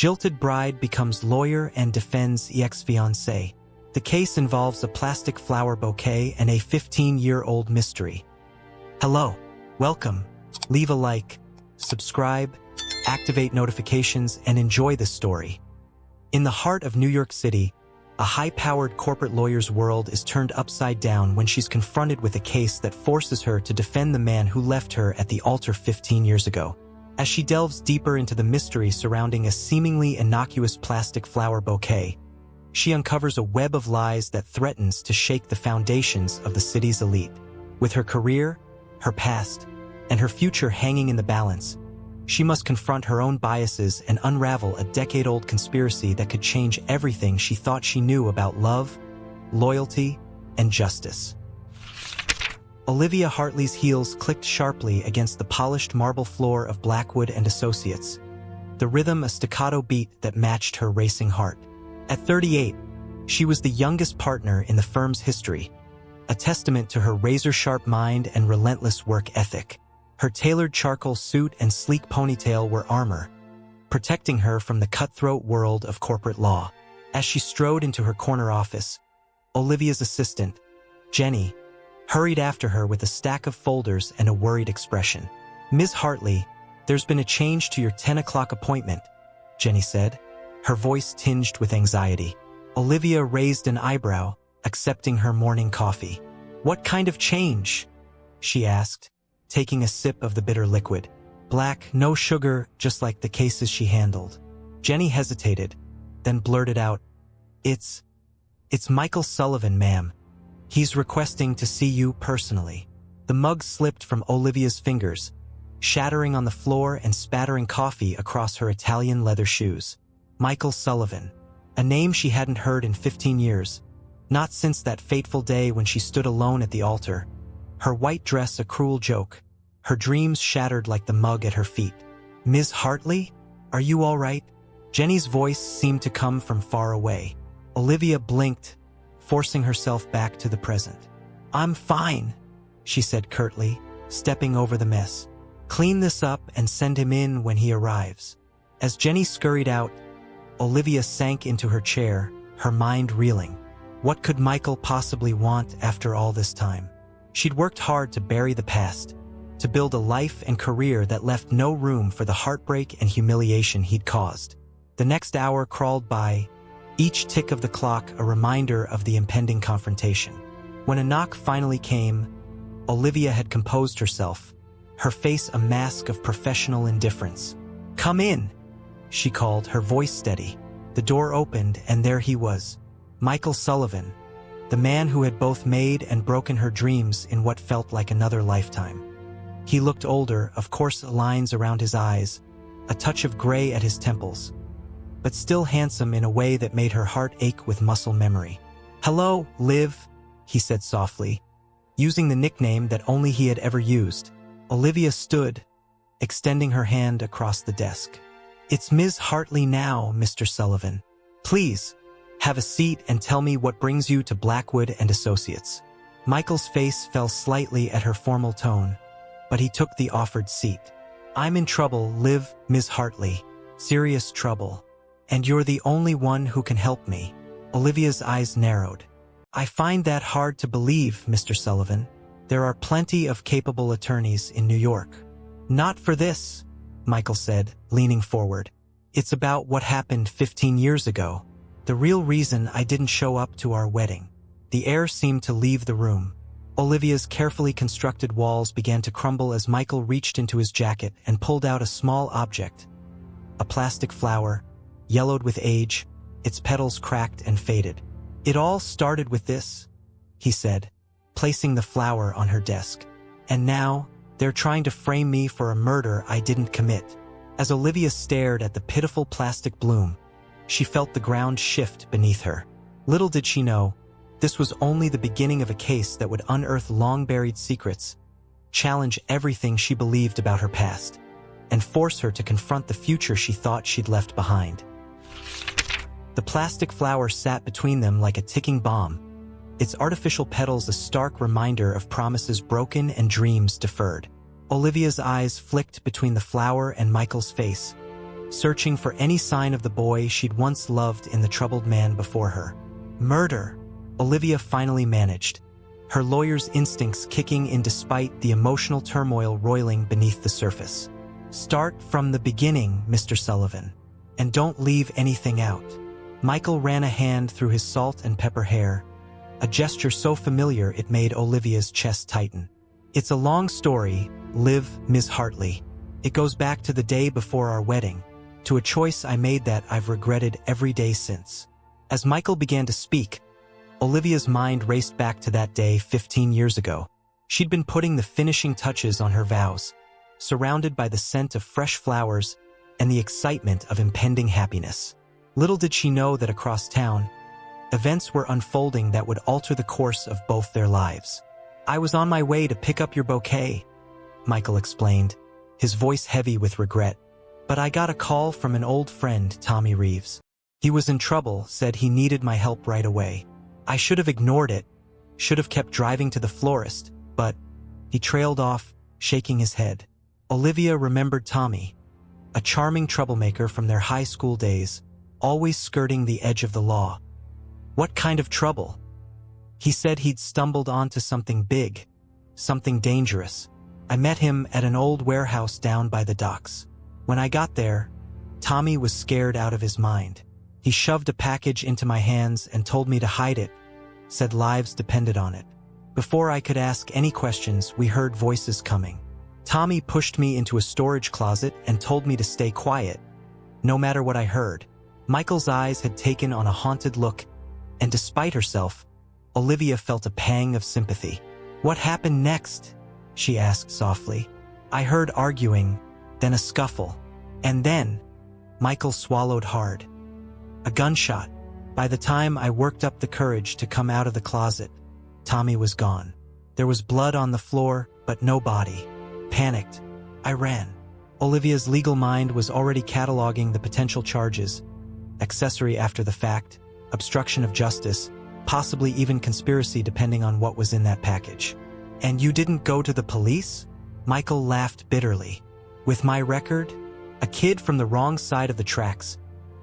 Jilted bride becomes lawyer and defends ex-fiancé. The case involves a plastic flower bouquet and a 15-year-old mystery. Hello, welcome, leave a like, subscribe, activate notifications, and enjoy this story. In the heart of New York City, a high-powered corporate lawyer's world is turned upside down when she's confronted with a case that forces her to defend the man who left her at the altar 15 years ago. As she delves deeper into the mystery surrounding a seemingly innocuous plastic flower bouquet, she uncovers a web of lies that threatens to shake the foundations of the city's elite. With her career, her past, and her future hanging in the balance, she must confront her own biases and unravel a decade-old conspiracy that could change everything she thought she knew about love, loyalty, and justice. Olivia Hartley's heels clicked sharply against the polished marble floor of Blackwood & Associates, the rhythm a staccato beat that matched her racing heart. At 38, she was the youngest partner in the firm's history, a testament to her razor-sharp mind and relentless work ethic. Her tailored charcoal suit and sleek ponytail were armor, protecting her from the cutthroat world of corporate law. As she strode into her corner office, Olivia's assistant, Jenny, hurried after her with a stack of folders and a worried expression. "Ms. Hartley, there's been a change to your 10 o'clock appointment," Jenny said, her voice tinged with anxiety. Olivia raised an eyebrow, accepting her morning coffee. "What kind of change?" she asked, taking a sip of the bitter liquid. "Black, no sugar, just like the cases she handled." Jenny hesitated, then blurted out, It's Michael Sullivan, ma'am. He's requesting to see you personally." The mug slipped from Olivia's fingers, shattering on the floor and spattering coffee across her Italian leather shoes. Michael Sullivan, a name she hadn't heard in 15 years, not since that fateful day when she stood alone at the altar, her white dress a cruel joke, her dreams shattered like the mug at her feet. "Ms. Hartley, are you all right?" Jenny's voice seemed to come from far away. Olivia blinked, forcing herself back to the present. "I'm fine," she said curtly, stepping over the mess. "Clean this up and send him in when he arrives." As Jenny scurried out, Olivia sank into her chair, her mind reeling. What could Michael possibly want after all this time? She'd worked hard to bury the past, to build a life and career that left no room for the heartbreak and humiliation he'd caused. The next hour crawled by, each tick of the clock a reminder of the impending confrontation. When a knock finally came, Olivia had composed herself, her face a mask of professional indifference. "Come in," she called, her voice steady. The door opened, and there he was, Michael Sullivan, the man who had both made and broken her dreams in what felt like another lifetime. He looked older, of course, lines around his eyes, a touch of gray at his temples, but still handsome in a way that made her heart ache with muscle memory. "Hello, Liv," he said softly, using the nickname that only he had ever used. Olivia stood, extending her hand across the desk. "It's Ms. Hartley now, Mr. Sullivan. Please, have a seat and tell me what brings you to Blackwood & Associates." Michael's face fell slightly at her formal tone, but he took the offered seat. "I'm in trouble, Liv, Ms. Hartley. Serious trouble. And you're the only one who can help me." Olivia's eyes narrowed. "I find that hard to believe, Mr. Sullivan. There are plenty of capable attorneys in New York." "Not for this," Michael said, leaning forward. "It's about what happened 15 years ago. The real reason I didn't show up to our wedding." The air seemed to leave the room. Olivia's carefully constructed walls began to crumble as Michael reached into his jacket and pulled out a small object. A plastic flower, yellowed with age, its petals cracked and faded. "It all started with this," he said, placing the flower on her desk. "And now, they're trying to frame me for a murder I didn't commit." As Olivia stared at the pitiful plastic bloom, she felt the ground shift beneath her. Little did she know, this was only the beginning of a case that would unearth long-buried secrets, challenge everything she believed about her past, and force her to confront the future she thought she'd left behind. The plastic flower sat between them like a ticking bomb, its artificial petals a stark reminder of promises broken and dreams deferred. Olivia's eyes flicked between the flower and Michael's face, searching for any sign of the boy she'd once loved in the troubled man before her. Murder, Olivia finally managed, her lawyer's instincts kicking in despite the emotional turmoil roiling beneath the surface. Start from the beginning, Mr. Sullivan, and don't leave anything out. Michael ran a hand through his salt and pepper hair, a gesture so familiar it made Olivia's chest tighten. It's a long story, Liv, Ms. Hartley. It goes back to the day before our wedding, to a choice I made that I've regretted every day since. As Michael began to speak, Olivia's mind raced back to that day 15 years ago. She'd been putting the finishing touches on her vows, surrounded by the scent of fresh flowers and the excitement of impending happiness. Little did she know that across town, events were unfolding that would alter the course of both their lives. I was on my way to pick up your bouquet, Michael explained, his voice heavy with regret. But I got a call from an old friend, Tommy Reeves. He was in trouble, said he needed my help right away. I should have ignored it, should have kept driving to the florist, but he trailed off, shaking his head. Olivia remembered Tommy, a charming troublemaker from their high school days, always skirting the edge of the law. What kind of trouble? He said he'd stumbled onto something big, something dangerous. I met him at an old warehouse down by the docks. When I got there, Tommy was scared out of his mind. He shoved a package into my hands and told me to hide it, said lives depended on it. Before I could ask any questions, we heard voices coming. Tommy pushed me into a storage closet and told me to stay quiet, no matter what I heard. Michael's eyes had taken on a haunted look, and despite herself, Olivia felt a pang of sympathy. What happened next? She asked softly. I heard arguing, then a scuffle, and then Michael swallowed hard. A gunshot. By the time I worked up the courage to come out of the closet, Tommy was gone. There was blood on the floor, but no body. Panicked, I ran. Olivia's legal mind was already cataloging the potential charges: accessory after the fact, obstruction of justice, possibly even conspiracy depending on what was in that package. And you didn't go to the police? Michael laughed bitterly. With my record, a kid from the wrong side of the tracks,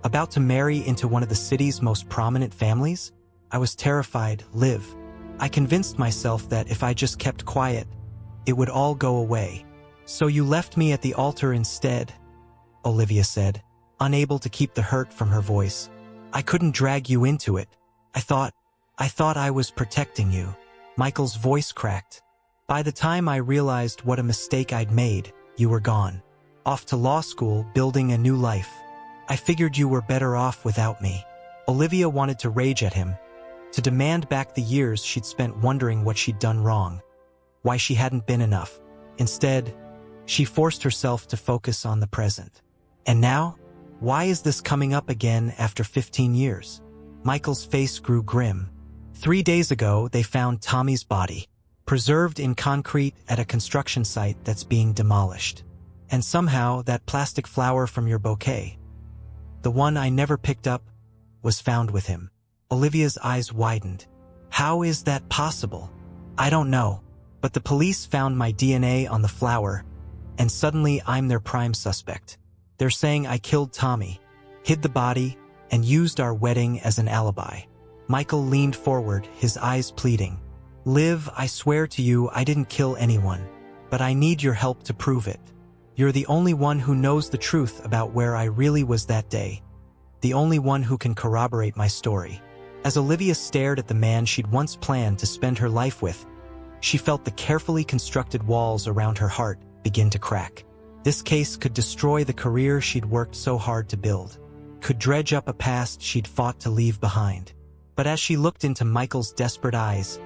about to marry into one of the city's most prominent families? I was terrified, Liv. I convinced myself that if I just kept quiet, it would all go away. So you left me at the altar instead, Olivia said, unable to keep the hurt from her voice. I couldn't drag you into it. I thought I was protecting you. Michael's voice cracked. By the time I realized what a mistake I'd made, you were gone. Off to law school, building a new life. I figured you were better off without me. Olivia wanted to rage at him, to demand back the years she'd spent wondering what she'd done wrong, why she hadn't been enough. Instead, she forced herself to focus on the present. And now, why is this coming up again after 15 years? Michael's face grew grim. 3 days ago, they found Tommy's body, preserved in concrete at a construction site that's being demolished. And somehow, that plastic flower from your bouquet, the one I never picked up, was found with him. Olivia's eyes widened. How is that possible? I don't know, but the police found my DNA on the flower, and suddenly I'm their prime suspect. They're saying I killed Tommy, hid the body, and used our wedding as an alibi. Michael leaned forward, his eyes pleading. Liv, I swear to you I didn't kill anyone, but I need your help to prove it. You're the only one who knows the truth about where I really was that day, the only one who can corroborate my story. As Olivia stared at the man she'd once planned to spend her life with, she felt the carefully constructed walls around her heart begin to crack. This case could destroy the career she'd worked so hard to build, could dredge up a past she'd fought to leave behind. But as she looked into Michael's desperate eyes,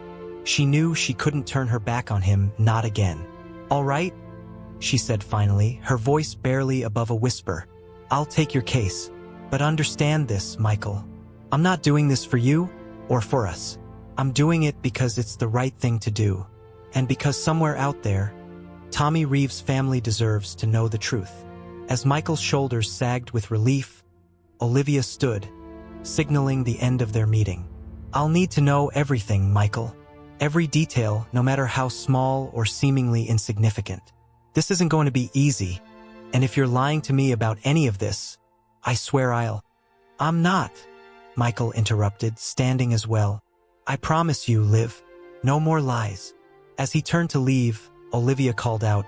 she knew she couldn't turn her back on him, not again. All right, she said finally, her voice barely above a whisper. I'll take your case. But understand this, Michael. I'm not doing this for you or for us. I'm doing it because it's the right thing to do. And because somewhere out there, Tommy Reeves' family deserves to know the truth. As Michael's shoulders sagged with relief, Olivia stood, signaling the end of their meeting. I'll need to know everything, Michael. Every detail, no matter how small or seemingly insignificant. This isn't going to be easy, And if you're lying to me about any of this, I swear I'm not, Michael interrupted, standing as well. I promise you, Liv, no more lies. As he turned to leave, Olivia called out,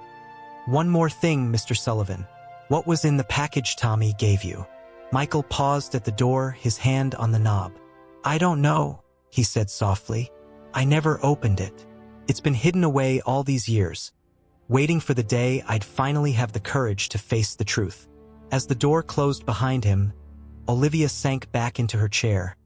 "One more thing, Mr. Sullivan. What was in the package Tommy gave you?" Michael paused at the door, his hand on the knob. "I don't know," he said softly. "I never opened it. It's been hidden away all these years, waiting for the day I'd finally have the courage to face the truth." As the door closed behind him, Olivia sank back into her chair,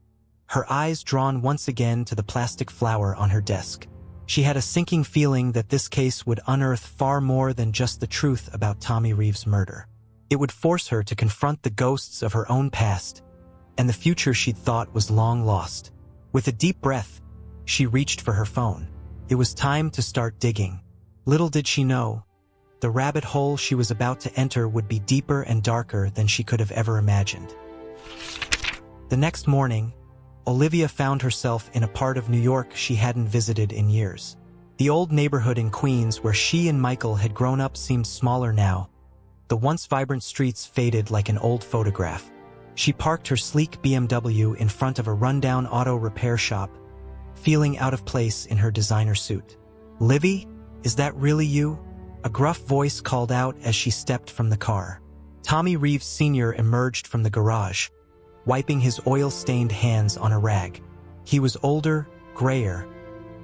her eyes drawn once again to the plastic flower on her desk. She had a sinking feeling that this case would unearth far more than just the truth about Tommy Reeves' murder. It would force her to confront the ghosts of her own past and the future she'd thought was long lost. With a deep breath, she reached for her phone. It was time to start digging. Little did she know, the rabbit hole she was about to enter would be deeper and darker than she could have ever imagined. The next morning, Olivia found herself in a part of New York she hadn't visited in years. The old neighborhood in Queens where she and Michael had grown up seemed smaller now. The once vibrant streets faded like an old photograph. She parked her sleek BMW in front of a rundown auto repair shop, feeling out of place in her designer suit. "Livy, is that really you?" A gruff voice called out as she stepped from the car. Tommy Reeves Sr. emerged from the garage, wiping his oil-stained hands on a rag. He was older, grayer,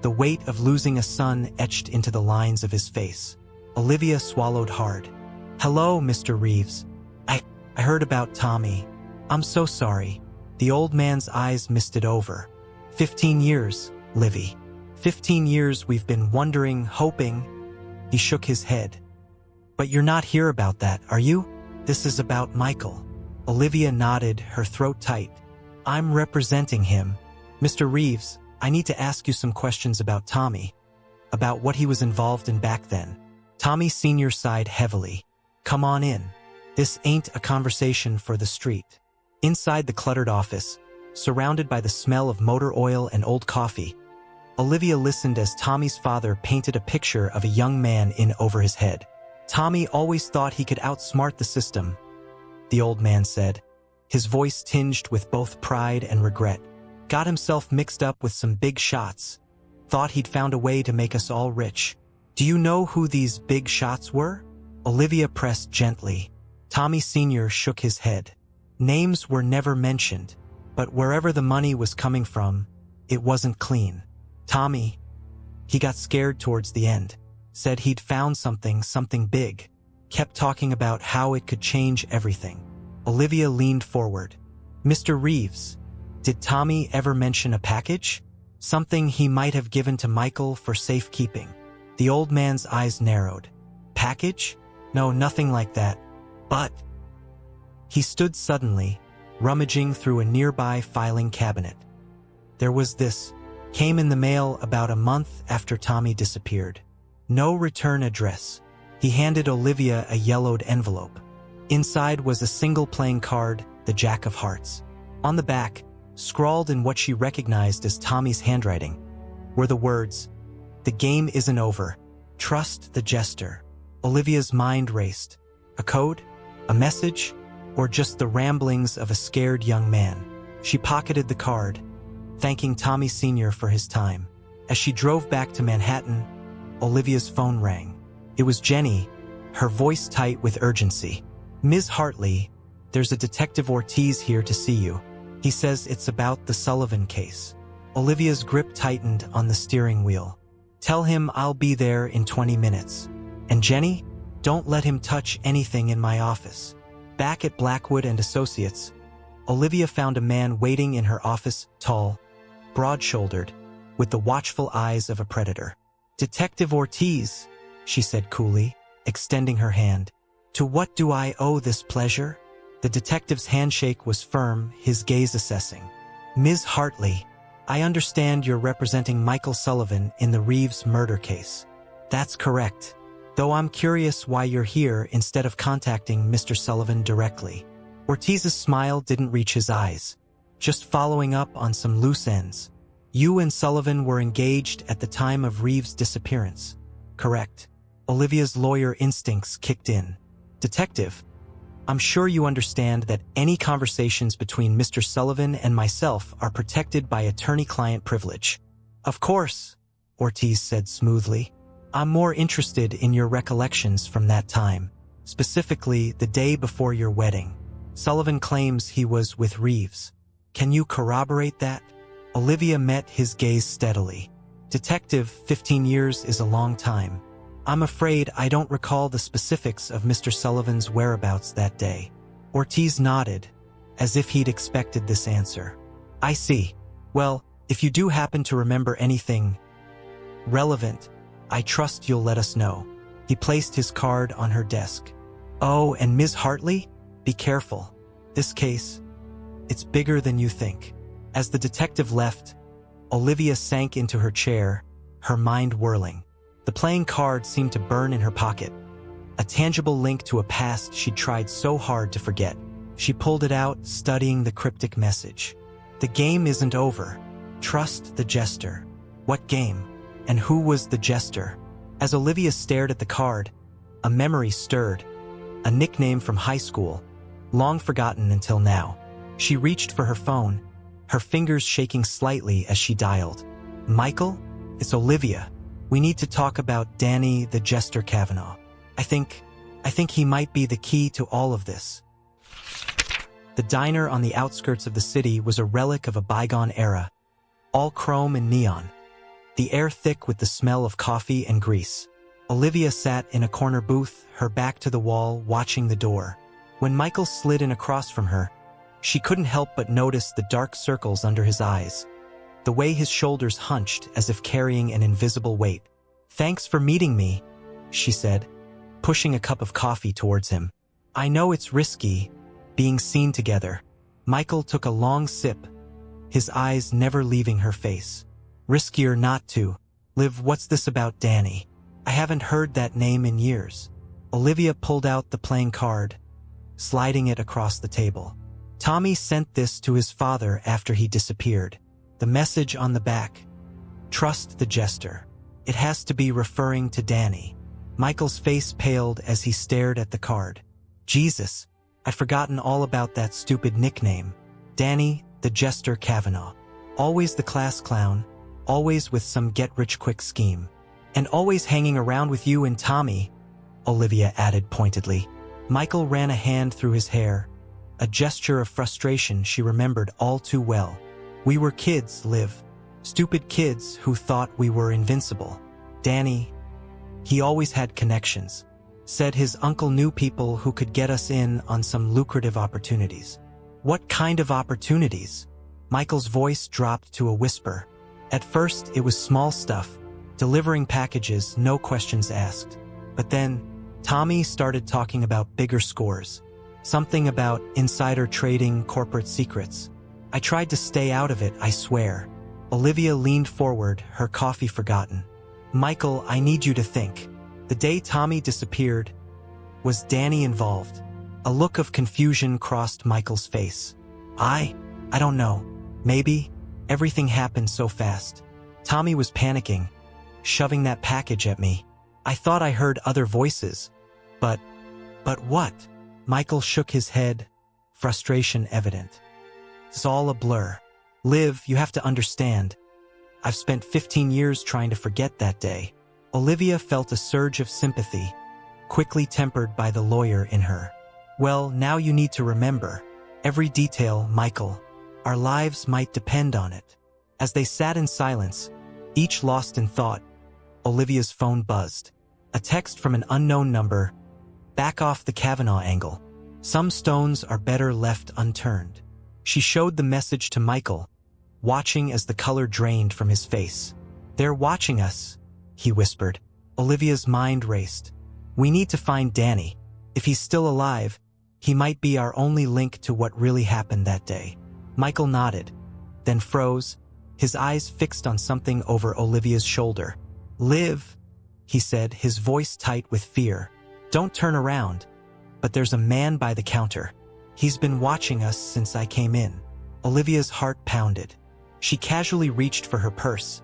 the weight of losing a son etched into the lines of his face. Olivia swallowed hard. "Hello, Mr. Reeves. I heard about Tommy. I'm so sorry." The old man's eyes misted over. 15 years, Livy. 15 years we've been wondering, hoping." He shook his head. "But you're not here about that, are you? This is about Michael." Olivia nodded, her throat tight. "I'm representing him. Mr. Reeves, I need to ask you some questions about Tommy, about what he was involved in back then." Tommy Sr. sighed heavily. "Come on in. This ain't a conversation for the street." Inside the cluttered office, surrounded by the smell of motor oil and old coffee, Olivia listened as Tommy's father painted a picture of a young man in over his head. "Tommy always thought he could outsmart the system," the old man said, his voice tinged with both pride and regret. "Got himself mixed up with some big shots. Thought he'd found a way to make us all rich. Do you know who these big shots were?" Olivia pressed gently. Tommy Sr. shook his head. "Names were never mentioned, but wherever the money was coming from, it wasn't clean. Tommy, he got scared towards the end, said he'd found something big, kept talking about how it could change everything." Olivia leaned forward. "Mr. Reeves, did Tommy ever mention a package? Something he might have given to Michael for safekeeping?" The old man's eyes narrowed. "Package? No, nothing like that. But..." He stood suddenly, rummaging through a nearby filing cabinet. "There was this. Came in the mail about a month after Tommy disappeared. No return address." He handed Olivia a yellowed envelope. Inside was a single playing card, the Jack of Hearts. On the back, scrawled in what she recognized as Tommy's handwriting, were the words, "The game isn't over. Trust the jester." Olivia's mind raced. A code? A message? Or just the ramblings of a scared young man? She pocketed the card, thanking Tommy Sr. for his time. As she drove back to Manhattan, Olivia's phone rang. It was Jenny, her voice tight with urgency. "Ms. Hartley, there's a Detective Ortiz here to see you. He says it's about the Sullivan case." Olivia's grip tightened on the steering wheel. "Tell him I'll be there in 20 minutes. And Jenny, don't let him touch anything in my office." Back at Blackwood and Associates, Olivia found a man waiting in her office, tall, broad-shouldered, with the watchful eyes of a predator. "Detective Ortiz," she said coolly, extending her hand. "To what do I owe this pleasure?" The detective's handshake was firm, his gaze assessing. "Ms. Hartley, I understand you're representing Michael Sullivan in the Reeves murder case." "That's correct. Though I'm curious why you're here instead of contacting Mr. Sullivan directly." Ortiz's smile didn't reach his eyes. "Just following up on some loose ends. You and Sullivan were engaged at the time of Reeves' disappearance, correct?" Olivia's lawyer instincts kicked in. Detective, I'm sure you understand that any conversations between Mr. Sullivan and myself are protected by attorney-client privilege. Of course, Ortiz said smoothly. I'm more interested in your recollections from that time, specifically the day before your wedding. Sullivan claims he was with Reeves. Can you corroborate that? Olivia met his gaze steadily. Detective, 15 years is a long time. I'm afraid I don't recall the specifics of Mr. Sullivan's whereabouts that day. Ortiz nodded, as if he'd expected this answer. I see. Well, if you do happen to remember anything relevant, I trust you'll let us know. He placed his card on her desk. Oh, and Ms. Hartley? Be careful. This case, it's bigger than you think. As the detective left, Olivia sank into her chair, her mind whirling. The playing card seemed to burn in her pocket, a tangible link to a past she'd tried so hard to forget. She pulled it out, studying the cryptic message. The game isn't over. Trust the jester. What game? And who was the jester? As Olivia stared at the card, a memory stirred. A nickname from high school, long forgotten until now. She reached for her phone, her fingers shaking slightly as she dialed. Michael? It's Olivia. We need to talk about Danny the Jester Kavanaugh. I think he might be the key to all of this. The diner on the outskirts of the city was a relic of a bygone era, all chrome and neon, the air thick with the smell of coffee and grease. Olivia sat in a corner booth, her back to the wall, watching the door. When Michael slid in across from her, she couldn't help but notice the dark circles under his eyes, the way his shoulders hunched as if carrying an invisible weight. Thanks for meeting me, she said, pushing a cup of coffee towards him. I know it's risky, being seen together. Michael took a long sip, his eyes never leaving her face. Riskier not to. Liv, what's this about Danny? I haven't heard that name in years. Olivia pulled out the playing card, sliding it across the table. Tommy sent this to his father after he disappeared. The message on the back. Trust the jester. It has to be referring to Danny. Michael's face paled as he stared at the card. Jesus, I'd forgotten all about that stupid nickname. Danny, the Jester Kavanaugh. Always the class clown, always with some get-rich-quick scheme. And always hanging around with you and Tommy, Olivia added pointedly. Michael ran a hand through his hair, a gesture of frustration she remembered all too well. We were kids, Liv. Stupid kids who thought we were invincible. Danny, he always had connections. Said his uncle knew people who could get us in on some lucrative opportunities. What kind of opportunities? Michael's voice dropped to a whisper. At first, it was small stuff, delivering packages, no questions asked. But then, Tommy started talking about bigger scores. Something about insider trading, corporate secrets. I tried to stay out of it, I swear. Olivia leaned forward, her coffee forgotten. Michael, I need you to think. The day Tommy disappeared, was Danny involved? A look of confusion crossed Michael's face. I don't know. Maybe. Everything happened so fast. Tommy was panicking, shoving that package at me. I thought I heard other voices. But what? Michael shook his head, frustration evident. It's all a blur. Liv, you have to understand. I've spent 15 years trying to forget that day. Olivia felt a surge of sympathy, quickly tempered by the lawyer in her. Well, now you need to remember. Every detail, Michael. Our lives might depend on it. As they sat in silence, each lost in thought, Olivia's phone buzzed. A text from an unknown number. Back off the Kavanaugh angle. Some stones are better left unturned. She showed the message to Michael, watching as the color drained from his face. They're watching us, he whispered. Olivia's mind raced. We need to find Danny. If he's still alive, he might be our only link to what really happened that day. Michael nodded, then froze, his eyes fixed on something over Olivia's shoulder. Liv, he said, his voice tight with fear. Don't turn around. But there's a man by the counter. He's been watching us since I came in. Olivia's heart pounded. She casually reached for her purse,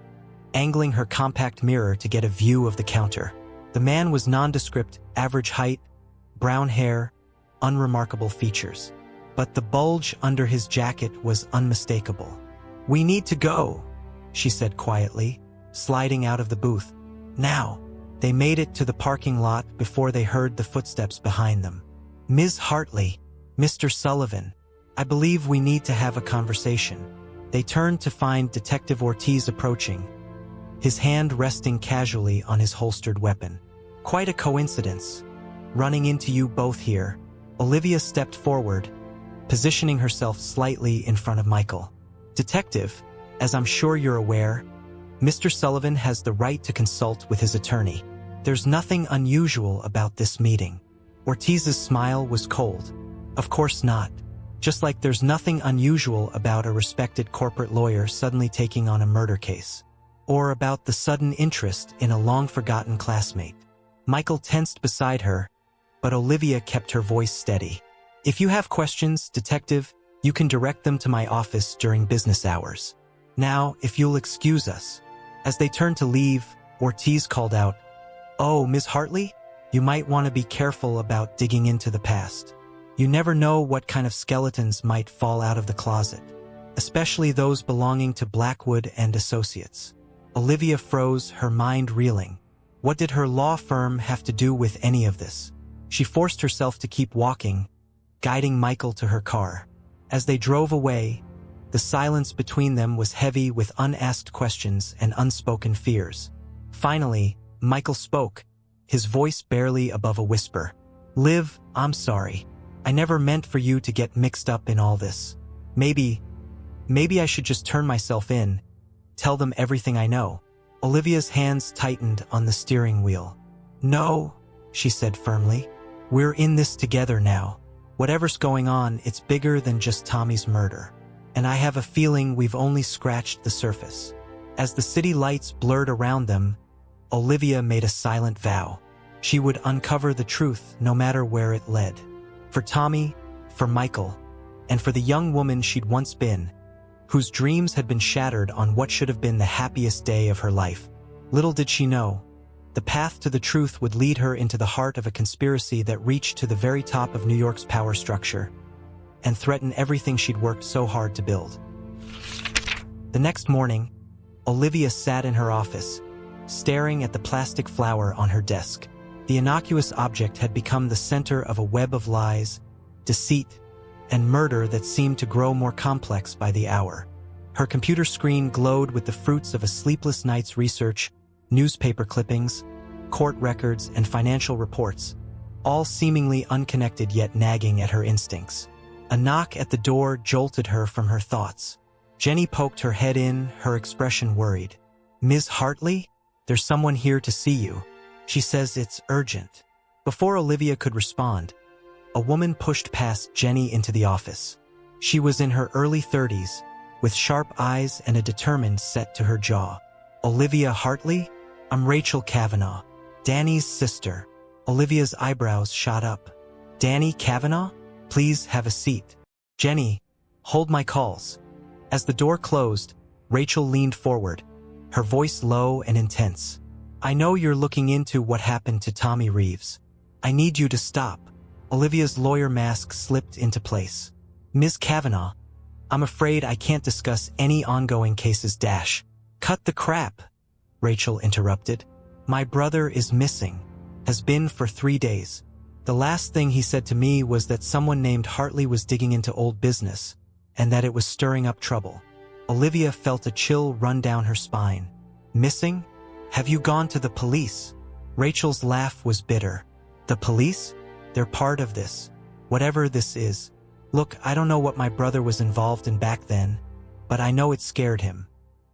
angling her compact mirror to get a view of the counter. The man was nondescript, average height, brown hair, unremarkable features. But the bulge under his jacket was unmistakable. "We need to go," she said quietly, sliding out of the booth. Now, they made it to the parking lot before they heard the footsteps behind them. "Ms. Hartley, Mr. Sullivan, I believe we need to have a conversation." They turned to find Detective Ortiz approaching, his hand resting casually on his holstered weapon. "Quite a coincidence, running into you both here." Olivia stepped forward, positioning herself slightly in front of Michael. "Detective, as I'm sure you're aware, Mr. Sullivan has the right to consult with his attorney. There's nothing unusual about this meeting." Ortiz's smile was cold. "Of course not. Just like there's nothing unusual about a respected corporate lawyer suddenly taking on a murder case. Or about the sudden interest in a long-forgotten classmate." Michael tensed beside her, but Olivia kept her voice steady. "If you have questions, Detective, you can direct them to my office during business hours. Now, if you'll excuse us." As they turned to leave, Ortiz called out, "Oh, Ms. Hartley, you might want to be careful about digging into the past. You never know what kind of skeletons might fall out of the closet, especially those belonging to Blackwood and Associates." Olivia froze, her mind reeling. What did her law firm have to do with any of this? She forced herself to keep walking, guiding Michael to her car. As they drove away, the silence between them was heavy with unasked questions and unspoken fears. Finally, Michael spoke, his voice barely above a whisper. "Liv, I'm sorry. I never meant for you to get mixed up in all this. Maybe I should just turn myself in, tell them everything I know." Olivia's hands tightened on the steering wheel. "No," she said firmly. "We're in this together now. Whatever's going on, it's bigger than just Tommy's murder. And I have a feeling we've only scratched the surface." As the city lights blurred around them, Olivia made a silent vow. She would uncover the truth no matter where it led. For Tommy, for Michael, and for the young woman she'd once been, whose dreams had been shattered on what should have been the happiest day of her life. Little did she know, the path to the truth would lead her into the heart of a conspiracy that reached to the very top of New York's power structure and threatened everything she'd worked so hard to build. The next morning, Olivia sat in her office, staring at the plastic flower on her desk. The innocuous object had become the center of a web of lies, deceit, and murder that seemed to grow more complex by the hour. Her computer screen glowed with the fruits of a sleepless night's research, newspaper clippings, court records, and financial reports, all seemingly unconnected yet nagging at her instincts. A knock at the door jolted her from her thoughts. Jenny poked her head in, her expression worried. "Ms. Hartley? There's someone here to see you. She says it's urgent." Before Olivia could respond, a woman pushed past Jenny into the office. She was in her early 30s, with sharp eyes and a determined set to her jaw. "Olivia Hartley? I'm Rachel Kavanaugh, Danny's sister." Olivia's eyebrows shot up. "Danny Kavanaugh? Please have a seat." "Jenny, hold my calls." As the door closed, Rachel leaned forward, her voice low and intense. "I know you're looking into what happened to Tommy Reeves. I need you to stop." Olivia's lawyer mask slipped into place. "Ms. Kavanaugh, I'm afraid I can't discuss any ongoing cases. Cut the crap," Rachel interrupted. "My brother is missing, has been for 3 days. The last thing he said to me was that someone named Hartley was digging into old business, and that it was stirring up trouble." Olivia felt a chill run down her spine. "Missing? Have you gone to the police?" Rachel's laugh was bitter. "The police? They're part of this, whatever this is. Look, I don't know what my brother was involved in back then, but I know it scared him.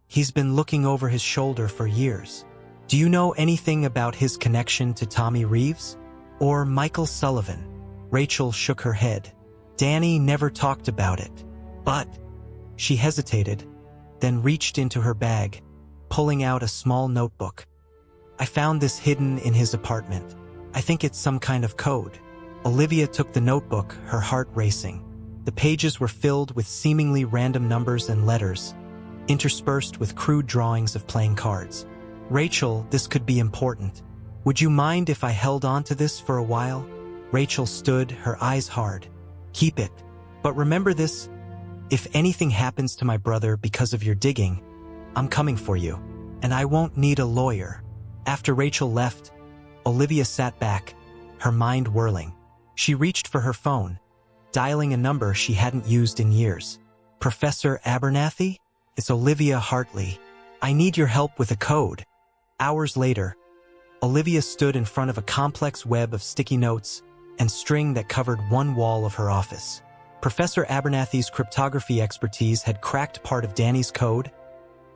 He's been looking over his shoulder for years. Do you know anything about his connection to Tommy Reeves? Or Michael Sullivan?" Rachel shook her head. "Danny never talked about it. But..." She hesitated, then reached into her bag, pulling out a small notebook. "I found this hidden in his apartment. I think it's some kind of code." Olivia took the notebook, her heart racing. The pages were filled with seemingly random numbers and letters, interspersed with crude drawings of playing cards. "Rachel, this could be important. Would you mind if I held on to this for a while?" Rachel stood, her eyes hard. Keep it. But remember this, if anything happens to my brother because of your digging, I'm coming for you. And I won't need a lawyer. After Rachel left, Olivia sat back, her mind whirling. She reached for her phone, dialing a number she hadn't used in years. Professor Abernathy? It's Olivia Hartley. I need your help with a code. Hours later, Olivia stood in front of a complex web of sticky notes and string that covered one wall of her office. Professor Abernathy's cryptography expertise had cracked part of Danny's code,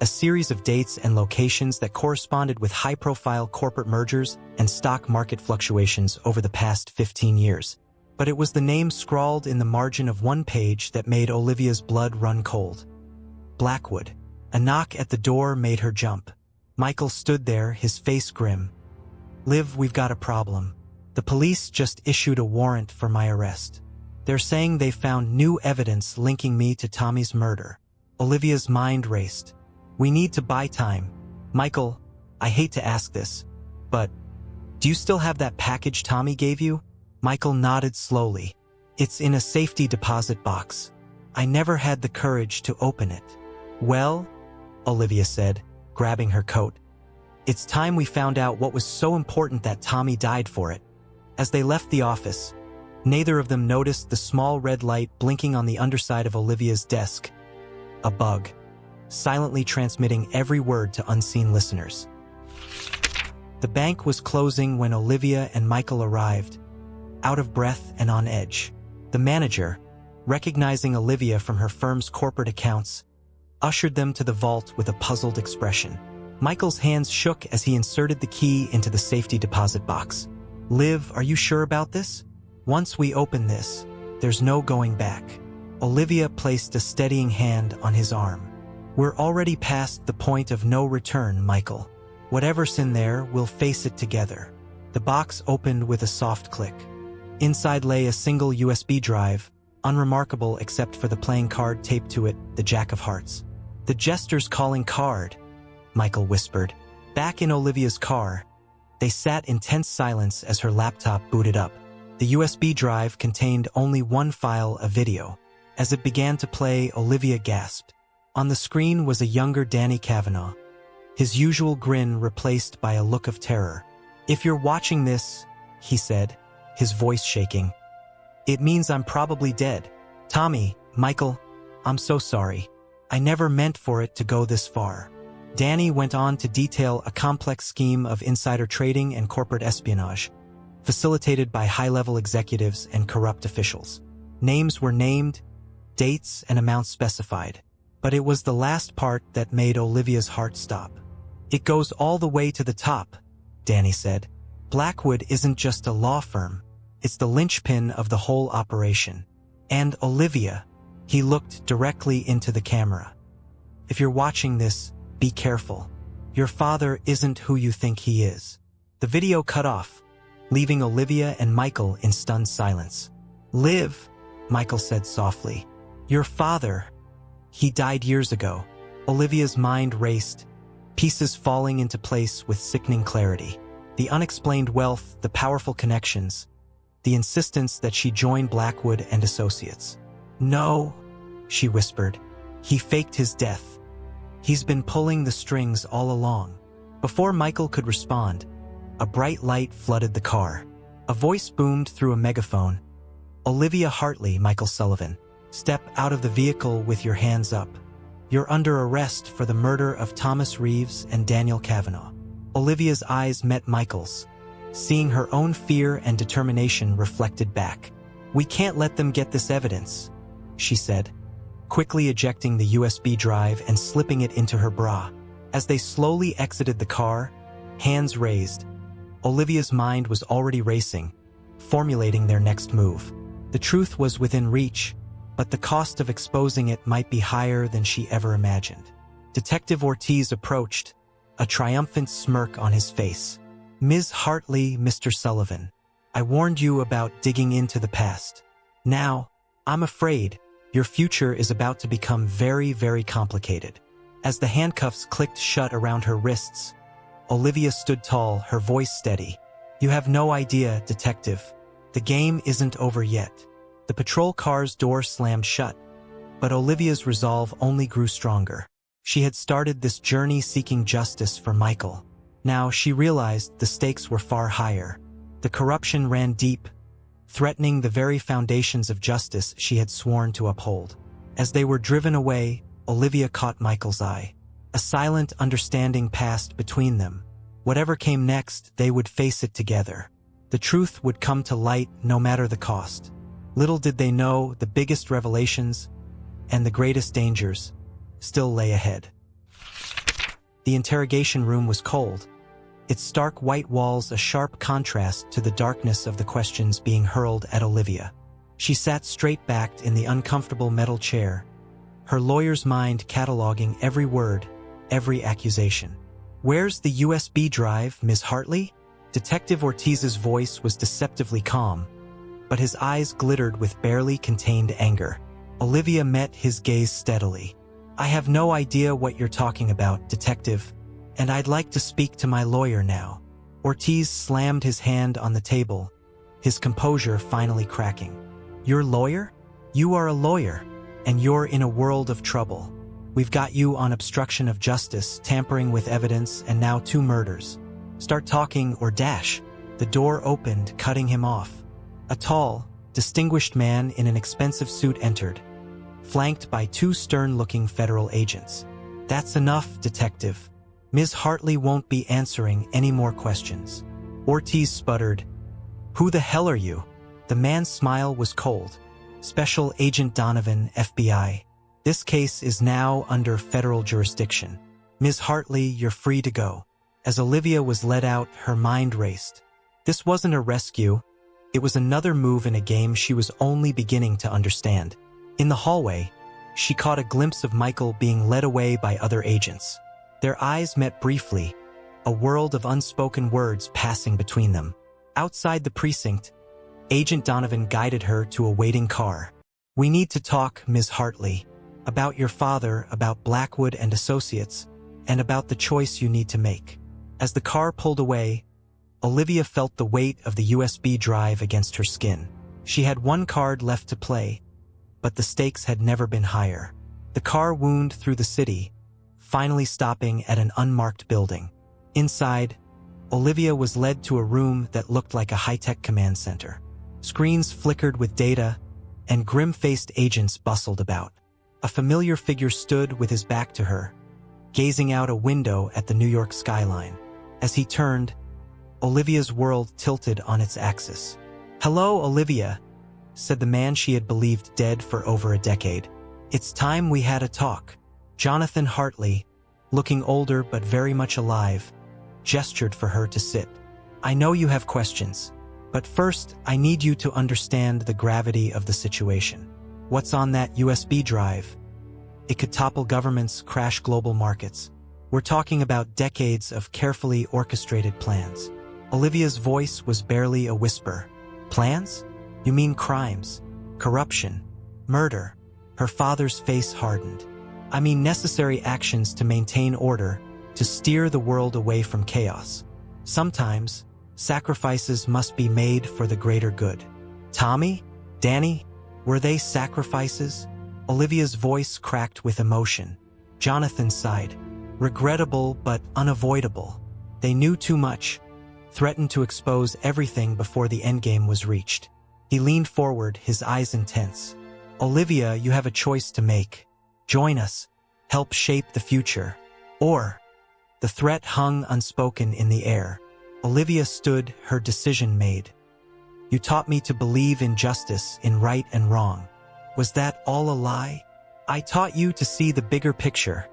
a series of dates and locations that corresponded with high-profile corporate mergers and stock market fluctuations over the past 15 years. But it was the name scrawled in the margin of one page that made Olivia's blood run cold. Blackwood. A knock at the door made her jump. Michael stood there, his face grim. Liv, we've got a problem. The police just issued a warrant for my arrest. They're saying they found new evidence linking me to Tommy's murder. Olivia's mind raced. We need to buy time. Michael, I hate to ask this, but do you still have that package Tommy gave you? Michael nodded slowly. It's in a safety deposit box. I never had the courage to open it. Well, Olivia said, grabbing her coat. It's time we found out what was so important that Tommy died for it. As they left the office, neither of them noticed the small red light blinking on the underside of Olivia's desk. A bug, silently transmitting every word to unseen listeners. The bank was closing when Olivia and Michael arrived, out of breath and on edge. The manager, recognizing Olivia from her firm's corporate accounts, ushered them to the vault with a puzzled expression. Michael's hands shook as he inserted the key into the safety deposit box. Liv, are you sure about this? Once we open this, there's no going back. Olivia placed a steadying hand on his arm. We're already past the point of no return, Michael. Whatever's in there, we'll face it together. The box opened with a soft click. Inside lay a single USB drive, unremarkable except for the playing card taped to it, the Jack of Hearts. The jester's calling card, Michael whispered. Back in Olivia's car, they sat in tense silence as her laptop booted up. The USB drive contained only one file, a video. As it began to play, Olivia gasped. On the screen was a younger Danny Kavanagh, his usual grin replaced by a look of terror. If you're watching this, he said, his voice shaking, it means I'm probably dead. Tommy, Michael, I'm so sorry. I never meant for it to go this far. Danny went on to detail a complex scheme of insider trading and corporate espionage, facilitated by high-level executives and corrupt officials. Names were named, dates and amounts specified. But it was the last part that made Olivia's heart stop. It goes all the way to the top, Danny said. Blackwood isn't just a law firm. It's the linchpin of the whole operation. And Olivia, he looked directly into the camera. If you're watching this, be careful. Your father isn't who you think he is. The video cut off, leaving Olivia and Michael in stunned silence. Liv, Michael said softly. Your father, he died years ago. Olivia's mind raced, pieces falling into place with sickening clarity. The unexplained wealth, the powerful connections, the insistence that she join Blackwood and Associates. No, she whispered. He faked his death. He's been pulling the strings all along. Before Michael could respond, a bright light flooded the car. A voice boomed through a megaphone. Olivia Hartley, Michael Sullivan. Step out of the vehicle with your hands up. You're under arrest for the murder of Thomas Reeves and Daniel Kavanagh. Olivia's eyes met Michael's, seeing her own fear and determination reflected back. We can't let them get this evidence, she said, quickly ejecting the USB drive and slipping it into her bra. As they slowly exited the car, hands raised, Olivia's mind was already racing, formulating their next move. The truth was within reach, but the cost of exposing it might be higher than she ever imagined. Detective Ortiz approached, a triumphant smirk on his face. Ms. Hartley, Mr. Sullivan, I warned you about digging into the past. Now, I'm afraid your future is about to become very, very complicated. As the handcuffs clicked shut around her wrists, Olivia stood tall, her voice steady. You have no idea, Detective. The game isn't over yet. The patrol car's door slammed shut, but Olivia's resolve only grew stronger. She had started this journey seeking justice for Michael. Now she realized the stakes were far higher. The corruption ran deep, threatening the very foundations of justice she had sworn to uphold. As they were driven away, Olivia caught Michael's eye. A silent understanding passed between them. Whatever came next, they would face it together. The truth would come to light no matter the cost. Little did they know the biggest revelations and the greatest dangers still lay ahead. The interrogation room was cold, its stark white walls a sharp contrast to the darkness of the questions being hurled at Olivia. She sat straight-backed in the uncomfortable metal chair, her lawyer's mind cataloging every word, every accusation. "Where's the USB drive, Ms. Hartley?" Detective Ortiz's voice was deceptively calm, but his eyes glittered with barely contained anger. Olivia met his gaze steadily. "I have no idea what you're talking about, Detective, and I'd like to speak to my lawyer now." Ortiz slammed his hand on the table, his composure finally cracking. "Your lawyer? You are a lawyer, and you're in a world of trouble. We've got you on obstruction of justice, tampering with evidence, and now 2 murders. Start talking or dash." The door opened, cutting him off. A tall, distinguished man in an expensive suit entered, flanked by 2 stern-looking federal agents. "That's enough, Detective. Ms. Hartley won't be answering any more questions." Ortiz sputtered, "Who the hell are you?" The man's smile was cold. "Special Agent Donovan, FBI. This case is now under federal jurisdiction. Ms. Hartley, you're free to go." As Olivia was led out, her mind raced. This wasn't a rescue. It was another move in a game she was only beginning to understand. In the hallway, she caught a glimpse of Michael being led away by other agents. Their eyes met briefly, a world of unspoken words passing between them. Outside the precinct, Agent Donovan guided her to a waiting car. "We need to talk, Ms. Hartley, about your father, about Blackwood and Associates, and about the choice you need to make." As the car pulled away, Olivia felt the weight of the USB drive against her skin. She had 1 card left to play, but the stakes had never been higher. The car wound through the city, finally stopping at an unmarked building. Inside, Olivia was led to a room that looked like a high-tech command center. Screens flickered with data, and grim-faced agents bustled about. A familiar figure stood with his back to her, gazing out a window at the New York skyline. As he turned, Olivia's world tilted on its axis. "Hello, Olivia," said the man she had believed dead for over a decade. "It's time we had a talk." Jonathan Hartley, looking older but very much alive, gestured for her to sit. "I know you have questions, but first I need you to understand the gravity of the situation. What's on that USB drive? It could topple governments, crash global markets. We're talking about decades of carefully orchestrated plans." Olivia's voice was barely a whisper. "Plans? You mean crimes, corruption, murder?" Her father's face hardened. "I mean necessary actions to maintain order, to steer the world away from chaos. Sometimes, sacrifices must be made for the greater good." "Tommy? Danny? Were they sacrifices?" Olivia's voice cracked with emotion. Jonathan sighed. "Regrettable but unavoidable. They knew too much, threatened to expose everything before the endgame was reached." He leaned forward, his eyes intense. "Olivia, you have a choice to make. Join us, help shape the future. Or..." The threat hung unspoken in the air. Olivia stood, her decision made. "You taught me to believe in justice, in right and wrong. Was that all a lie?" "I taught you to see the bigger picture,"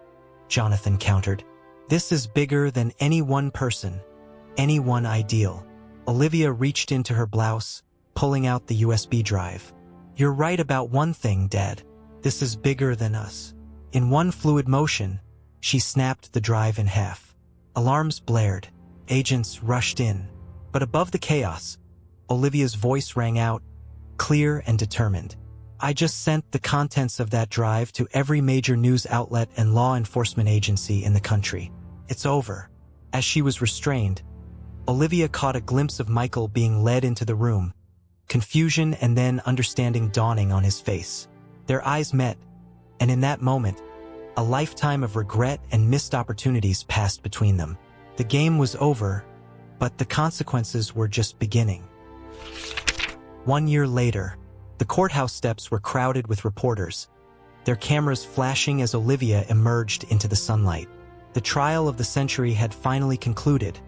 Jonathan countered. "This is bigger than any one person, any one ideal." Olivia reached into her blouse, pulling out the USB drive. "You're right about one thing, Dad. This is bigger than us." In one fluid motion, she snapped the drive in half. Alarms blared. Agents rushed in. But above the chaos, Olivia's voice rang out, clear and determined. "I just sent the contents of that drive to every major news outlet and law enforcement agency in the country. It's over." As she was restrained, Olivia caught a glimpse of Michael being led into the room, confusion and then understanding dawning on his face. Their eyes met, and in that moment, a lifetime of regret and missed opportunities passed between them. The game was over, but the consequences were just beginning. 1 year later, the courthouse steps were crowded with reporters, their cameras flashing as Olivia emerged into the sunlight. The trial of the century had finally concluded,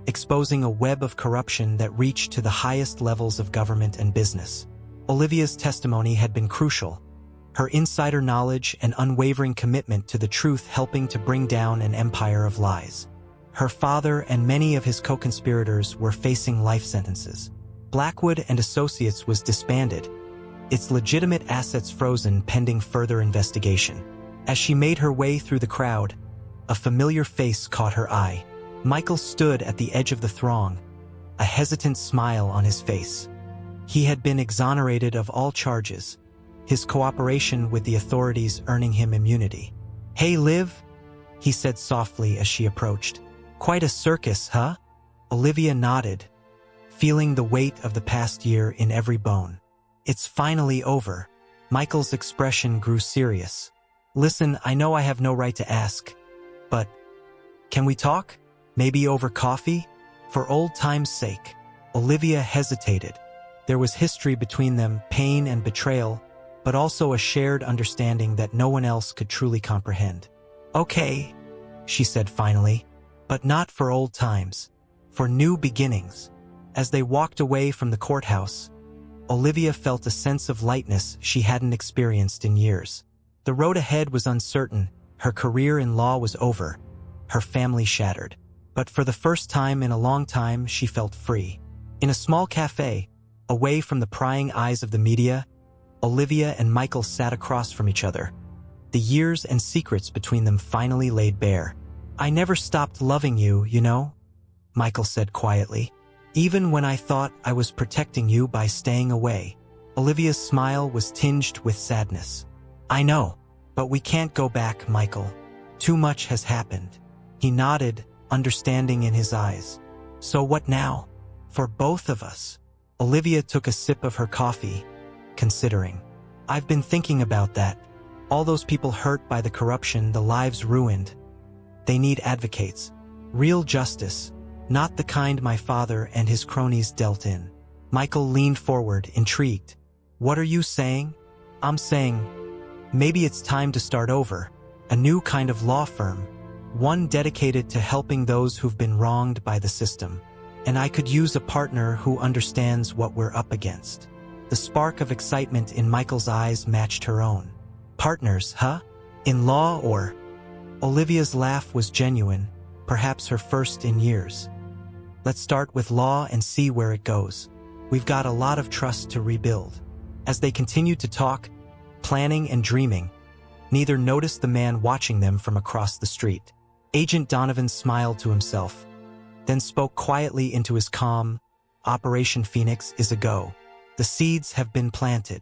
exposing a web of corruption that reached to the highest levels of government and business. Olivia's testimony had been crucial, her insider knowledge and unwavering commitment to the truth helping to bring down an empire of lies. Her father and many of his co-conspirators were facing life sentences. Blackwood and Associates was disbanded, its legitimate assets frozen pending further investigation. As she made her way through the crowd, a familiar face caught her eye. Michael stood at the edge of the throng, a hesitant smile on his face. He had been exonerated of all charges, his cooperation with the authorities earning him immunity. "Hey, Liv," he said softly as she approached. "Quite a circus, huh?" Olivia nodded, feeling the weight of the past year in every bone. "It's finally over." Michael's expression grew serious. "Listen, I know I have no right to ask, but can we talk? Maybe over coffee? For old time's sake." Olivia hesitated. There was history between them, pain and betrayal, but also a shared understanding that no one else could truly comprehend. "Okay," she said finally, "but not for old times. For new beginnings." As they walked away from the courthouse, Olivia felt a sense of lightness she hadn't experienced in years. The road ahead was uncertain, her career in law was over, her family shattered. But for the first time in a long time, she felt free. In a small cafe, away from the prying eyes of the media, Olivia and Michael sat across from each other. The years and secrets between them finally laid bare. "I never stopped loving you, you know," Michael said quietly. "Even when I thought I was protecting you by staying away." Olivia's smile was tinged with sadness. "I know, but we can't go back, Michael. Too much has happened." He nodded, understanding in his eyes. "So what now? For both of us?" Olivia took a sip of her coffee, considering. "I've been thinking about that. All those people hurt by the corruption, the lives ruined. They need advocates. Real justice. Not the kind my father and his cronies dealt in." Michael leaned forward, intrigued. "What are you saying?" "I'm saying, maybe it's time to start over. A new kind of law firm. One dedicated to helping those who've been wronged by the system. And I could use a partner who understands what we're up against." The spark of excitement in Michael's eyes matched her own. "Partners, huh? In law or?" Olivia's laugh was genuine, perhaps her first in years. "Let's start with law and see where it goes. We've got a lot of trust to rebuild." As they continued to talk, planning and dreaming, neither noticed the man watching them from across the street. Agent Donovan smiled to himself, then spoke quietly into his calm, "Operation Phoenix is a go. The seeds have been planted."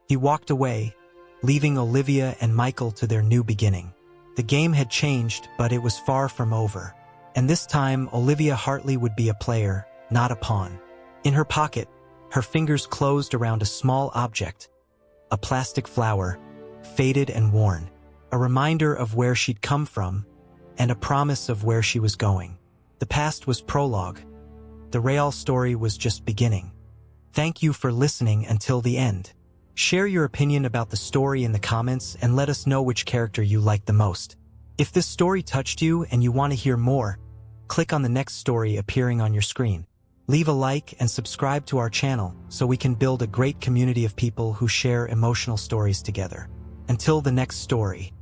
He walked away, leaving Olivia and Michael to their new beginning. The game had changed, but it was far from over. And this time, Olivia Hartley would be a player, not a pawn. In her pocket, her fingers closed around a small object, a plastic flower, faded and worn, a reminder of where she'd come from, and a promise of where she was going. The past was prologue. The real story was just beginning. Thank you for listening until the end. Share your opinion about the story in the comments and let us know which character you liked the most. If this story touched you and you want to hear more, click on the next story appearing on your screen. Leave a like and subscribe to our channel so we can build a great community of people who share emotional stories together. Until the next story.